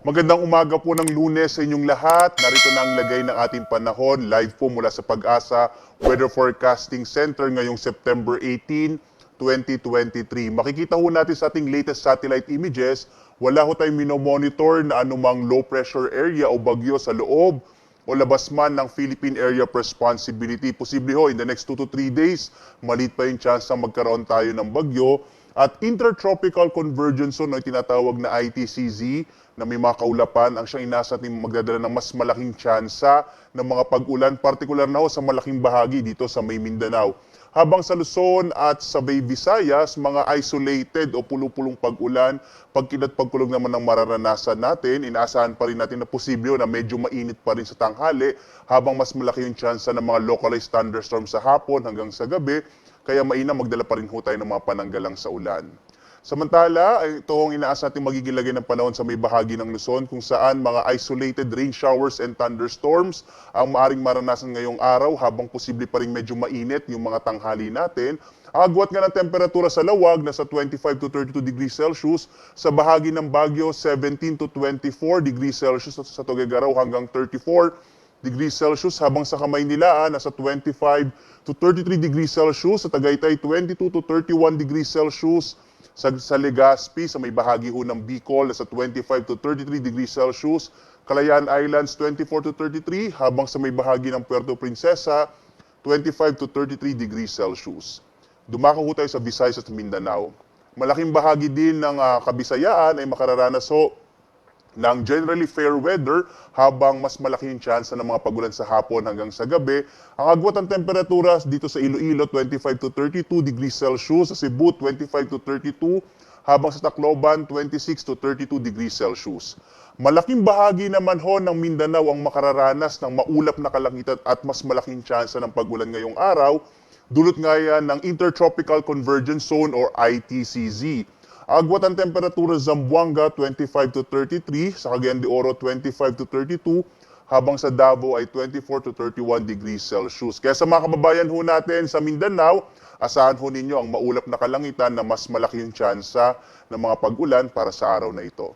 Magandang umaga po ng Lunes sa inyong lahat. Narito na ang lagay ng ating panahon. Live po mula sa Pag-asa Weather Forecasting Center ngayong September 18, 2023. Makikita ho natin sa ating latest satellite images, wala ho tayong minomonitor na anumang low pressure area o bagyo sa loob o labas man ng Philippine Area of Responsibility. Posible ho in the next 2 to 3 days, maliit pa yung chance na magkaroon tayo ng bagyo. At Intertropical Convergence Zone, yung tinatawag na ITCZ, na may mga kaulapan, ang siyang inasa natin magdadala ng mas malaking tsansa ng mga pag-ulan, partikular na ho sa malaking bahagi dito sa May Mindanao. Habang sa Luzon at sa Bay Visayas, mga isolated o pulupulong pag-ulan, pagkilat pagkulog naman ng mararanasan natin, inaasahan pa rin natin na posible na medyo mainit pa rin sa tanghali, habang mas malaki yung tsansa ng mga localized thunderstorms sa hapon hanggang sa gabi, kaya mainam magdala pa rin ho tayo ng mga pananggalang sa ulan. Samantala, ito ang inaas natin magiging lagay ng panahon sa may bahagi ng Luzon kung saan mga isolated rain showers and thunderstorms ang maaring maranasan ngayong araw habang posible pa rin medyo mainit yung mga tanghali natin. Ang agwat nga ng temperatura sa lawag nasa 25 to 32 degrees Celsius, sa bahagi ng Baguio 17 to 24 degrees Celsius, sa Tuguegarao hanggang 34 degrees Celsius, habang sa Kamaynilaan nasa 25 to 33 degrees Celsius, sa Tagaytay 22 to 31 degrees Celsius, sa Legazpi, sa may bahagi ho ng Bicol, nasa 25 to 33 degrees Celsius, Calayan Islands 24 to 33, habang sa may bahagi ng Puerto Princesa 25 to 33 degrees Celsius. Dumako ho tayo sa Visayas at Mindanao. Malaking bahagi din ng Kabisayaan ay makararanas ho ng generally fair weather habang mas malaki yung chance ng mga pagulan sa hapon hanggang sa gabi. Ang agwat ng temperatura dito sa Iloilo 25 to 32 degrees Celsius, sa Cebu 25 to 32, habang sa Tacloban 26 to 32 degrees Celsius. Malaking bahagi naman ho ng Mindanao ang makararanas ng maulap na kalangitan at mas malaking chance ng pagulan ngayong araw, dulot nga yan ng Intertropical Convergence Zone or ITCZ. Agwat ang temperatura sa Zamboanga 25 to 33, sa Cagayan de Oro 25 to 32, habang sa Davao ay 24 to 31 degrees Celsius. Kaya sa mga kababayan ho natin sa Mindanao, asahan ho ninyo ang maulap na kalangitan na mas malaki yung tsansa ng mga pag-ulan para sa araw na ito.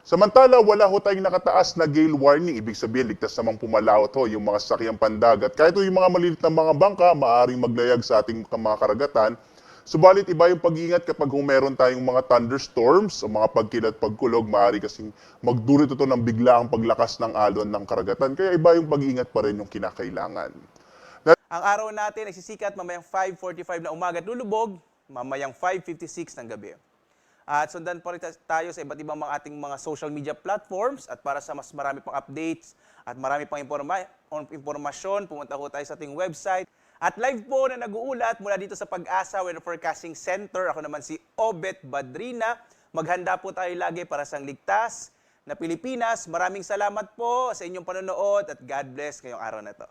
Samantala, wala ho tayong nakataas na gale warning. Ibig sabihin, ligtas namang pumalaot ho yung mga sasakyang pandagat. Kahit yung mga malilit na mga bangka, maaaring maglayag sa ating mga karagatan. Subalit iba yung pag-iingat kapag meron tayong mga thunderstorms o mga pagkilat pagkulog, maaari kasing magdulot ito ng biglaang paglakas ng alon ng karagatan. Kaya iba yung pag-iingat pa rin yung kinakailangan. Ang araw natin nagsisikat mamayang 5:45 na umaga at lulubog mamayang 5:56 ng gabi. At sundan pa rin tayo sa iba't ibang mga ating mga social media platforms, at para sa mas marami pang updates at marami pang impormasyon, pumunta ho tayo sa ating website. At live po na nag-uulat mula dito sa Pag-asa Weather Forecasting Center. Ako naman si Obet Badrina. Maghanda po tayo lagi para sa ligtas na Pilipinas. Maraming salamat po sa inyong panonood at God bless ngayong araw na ito.